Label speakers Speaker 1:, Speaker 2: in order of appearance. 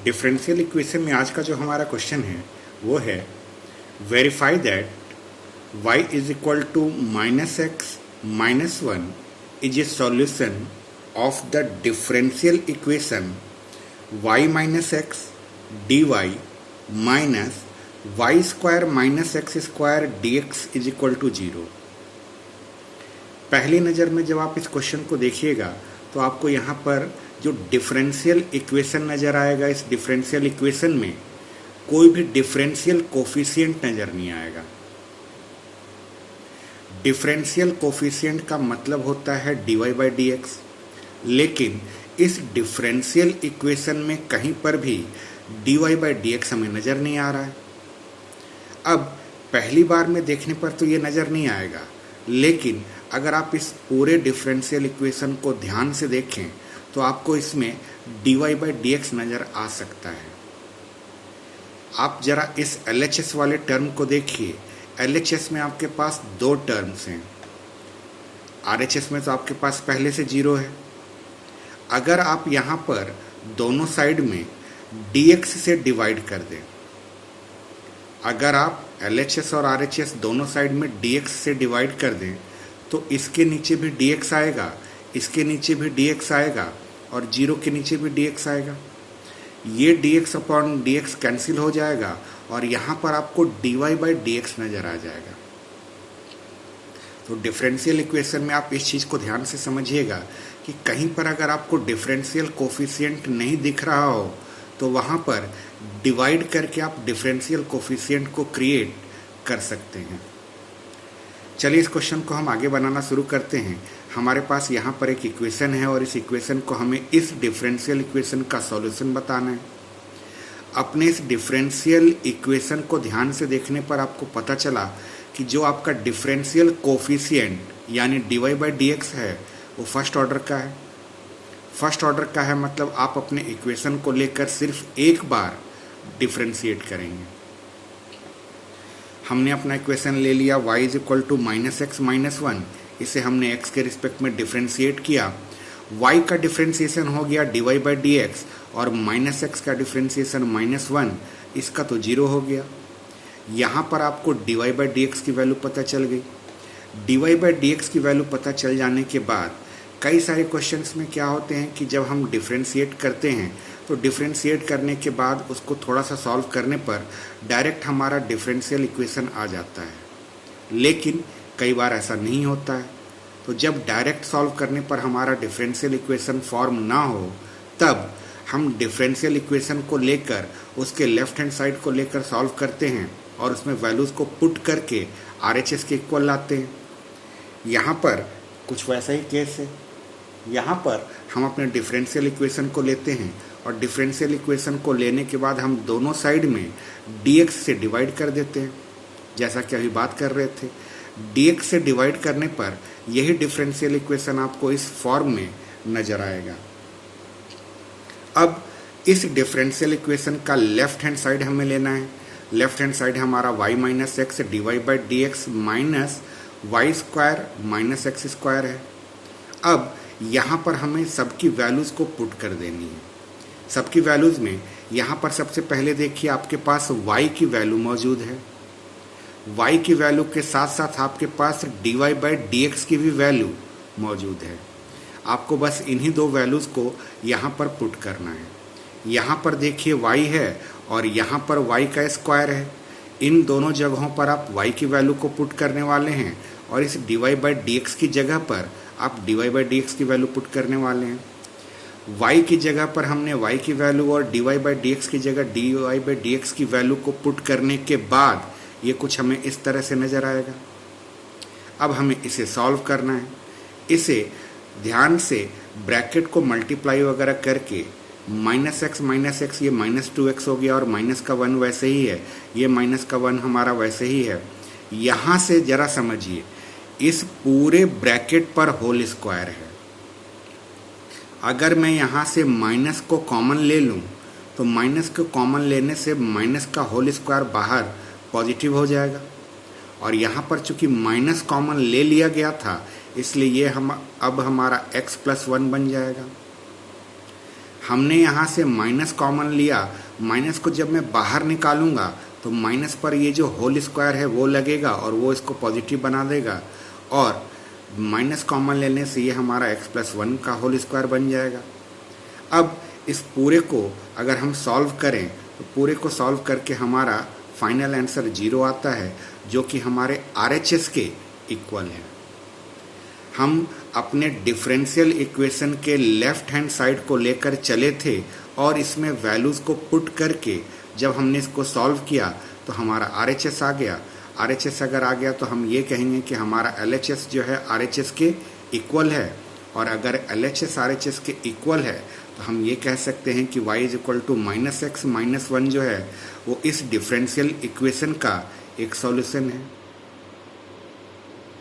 Speaker 1: Differential equation में आज का जो हमारा क्वेश्चन है वो है verify that y is equal to minus x minus one is a solution of the differential equation y minus x d y minus y square minus x square d x is equal to zero. पहली नज़र में जब आप इस question को देखिएगा तो आपको यहाँ पर जो डिफरेंशियल इक्वेशन नज़र आएगा, इस डिफरेंशियल इक्वेशन में कोई भी डिफरेंशियल कोफिशिएंट नज़र नहीं आएगा। डिफरेंशियल कोफिशिएंट का मतलब होता है dy बाई डी एक्स, लेकिन इस डिफरेंशियल इक्वेशन में कहीं पर भी dy बाई डी एक्स हमें नज़र नहीं आ रहा है। अब पहली बार में देखने पर तो ये नज़र नहीं आएगा, लेकिन अगर आप इस पूरे डिफरेंशियल इक्वेशन को ध्यान से देखें तो आपको इसमें dy बाई डी एक्स नज़र आ सकता है। आप ज़रा इस LHS वाले टर्म को देखिए। LHS में आपके पास दो टर्म्स हैं, RHS में तो आपके पास पहले से जीरो है। अगर आप यहाँ पर दोनों साइड में dx से डिवाइड कर दें, अगर आप LHS और RHS दोनों साइड में dx से डिवाइड कर दें तो इसके नीचे भी dx आएगा, इसके नीचे भी dx आएगा और जीरो के नीचे भी dx आएगा। ये dx अपॉन dx कैंसिल हो जाएगा और यहाँ पर आपको dy बाई डी एक्स नज़र आ जाएगा। तो डिफरेंशियल इक्वेशन में आप इस चीज़ को ध्यान से समझिएगा कि कहीं पर अगर आपको डिफरेंशियल कोफिशिएंट नहीं दिख रहा हो तो वहाँ पर डिवाइड करके आप डिफरेंशियल कोफिशिएंट को क्रिएट कर सकते हैं। चलिए इस क्वेश्चन को हम आगे बनाना शुरू करते हैं। हमारे पास यहाँ पर एक इक्वेशन है और इस इक्वेशन को हमें इस डिफरेंशियल इक्वेशन का सॉल्यूशन बताना है। अपने इस डिफरेंशियल इक्वेशन को ध्यान से देखने पर आपको पता चला कि जो आपका डिफरेंशियल कोफिशिएंट यानी dy बाई डी एक्स है वो फर्स्ट ऑर्डर का है। फर्स्ट ऑर्डर का है मतलब आप अपने इक्वेशन को लेकर सिर्फ एक बार डिफरेंशिएट करेंगे। हमने अपना इक्वेशन ले लिया y is equal to minus x minus one, इसे हमने x के रिस्पेक्ट में डिफरेंशिएट किया। y का डिफरेंशिएशन हो गया dy बाई डी एक्स और माइनस एक्स का डिफरेंशिएशन माइनस वन, इसका तो जीरो हो गया। यहाँ पर आपको dy बाई डी एक्स की वैल्यू पता चल गई। dy बाई डी एक्स की वैल्यू पता चल जाने के बाद कई सारे क्वेश्चंस में क्या होते हैं कि जब हम डिफरेंशिएट करते हैं तो डिफरेंशिएट करने के बाद उसको थोड़ा सा सॉल्व करने पर डायरेक्ट हमारा डिफरेंशियल इक्वेशन आ जाता है, लेकिन कई बार ऐसा नहीं होता है। तो जब डायरेक्ट सॉल्व करने पर हमारा डिफरेंशियल इक्वेशन फॉर्म ना हो तब हम डिफरेंशियल इक्वेशन को लेकर उसके लेफ्ट हैंड साइड को लेकर सॉल्व करते हैं और उसमें वैल्यूज़ को पुट करके RHS के इक्वल लाते हैं। यहाँ पर कुछ वैसा ही केस है। यहाँ पर हम अपने डिफरेंशियल इक्वेशन को लेते हैं और डिफरेंशियल इक्वेशन को लेने के बाद हम दोनों साइड में dx से डिवाइड कर देते हैं, जैसा कि अभी बात कर रहे थे। dx से डिवाइड करने पर यही डिफरेंशियल इक्वेशन आपको इस फॉर्म में नज़र आएगा। अब इस डिफरेंशियल इक्वेशन का लेफ्ट हैंड साइड हमें लेना है। लेफ्ट हैंड साइड हमारा y minus x dy by d x minus y square minus x square है। अब यहाँ पर हमें सबकी वैल्यूज़ को पुट कर देनी है। सबकी वैल्यूज़ में यहाँ पर सबसे पहले देखिए आपके पास y की वैल्यू मौजूद है। y की वैल्यू के साथ साथ आपके पास dy बाई डी एक्स की भी वैल्यू मौजूद है। आपको बस इन्हीं दो वैल्यूज़ को यहाँ पर पुट करना है। यहाँ पर देखिए y है और यहाँ पर y का स्क्वायर है। इन दोनों जगहों पर आप y की वैल्यू को पुट करने वाले हैं और इस dy बाई डी एक्स की जगह पर आप dy बाई डी एक्स की वैल्यू पुट करने वाले हैं। y की जगह पर हमने y की वैल्यू और dy बाई डी एक्स की जगह dy बाई डी एक्स की वैल्यू को पुट करने के बाद ये कुछ हमें इस तरह से नज़र आएगा। अब हमें इसे सॉल्व करना है। इसे ध्यान से ब्रैकेट को मल्टीप्लाई वगैरह करके माइनस एक्स ये माइनस 2x हो गया और माइनस का 1 वैसे ही है, ये माइनस का 1 हमारा वैसे ही है। यहाँ से ज़रा समझिए, इस पूरे ब्रैकेट पर होल स्क्वायर है। अगर मैं यहाँ से माइनस को कॉमन ले लूँ तो माइनस को कॉमन लेने से माइनस का होल स्क्वायर बाहर पॉजिटिव हो जाएगा और यहाँ पर चूँकि माइनस कॉमन ले लिया गया था इसलिए ये हम अब हमारा x प्लस 1 बन जाएगा। हमने यहाँ से माइनस कॉमन लिया, माइनस को जब मैं बाहर निकालूंगा तो माइनस पर ये जो होल स्क्वायर है वो लगेगा और वो इसको पॉजिटिव बना देगा, और माइनस कॉमन लेने से ये हमारा x+1 का होल स्क्वायर बन जाएगा। अब इस पूरे को अगर हम सॉल्व करें तो पूरे को सॉल्व करके हमारा फाइनल आंसर 0 आता है, जो कि हमारे RHS के इक्वल है। हम अपने डिफरेंशियल इक्वेशन के लेफ्ट हैंड साइड को लेकर चले थे और इसमें वैल्यूज़ को पुट करके जब हमने इसको सॉल्व किया तो हमारा RHS आ गया। RHS अगर आ गया तो हम ये कहेंगे कि हमारा LHS जो है RHS के इक्वल है, और अगर LHS RHS के इक्वल है तो हम ये कह सकते हैं कि y = -x - 1 जो है वो इस डिफरेंशियल इक्वेशन का एक सॉल्यूशन है।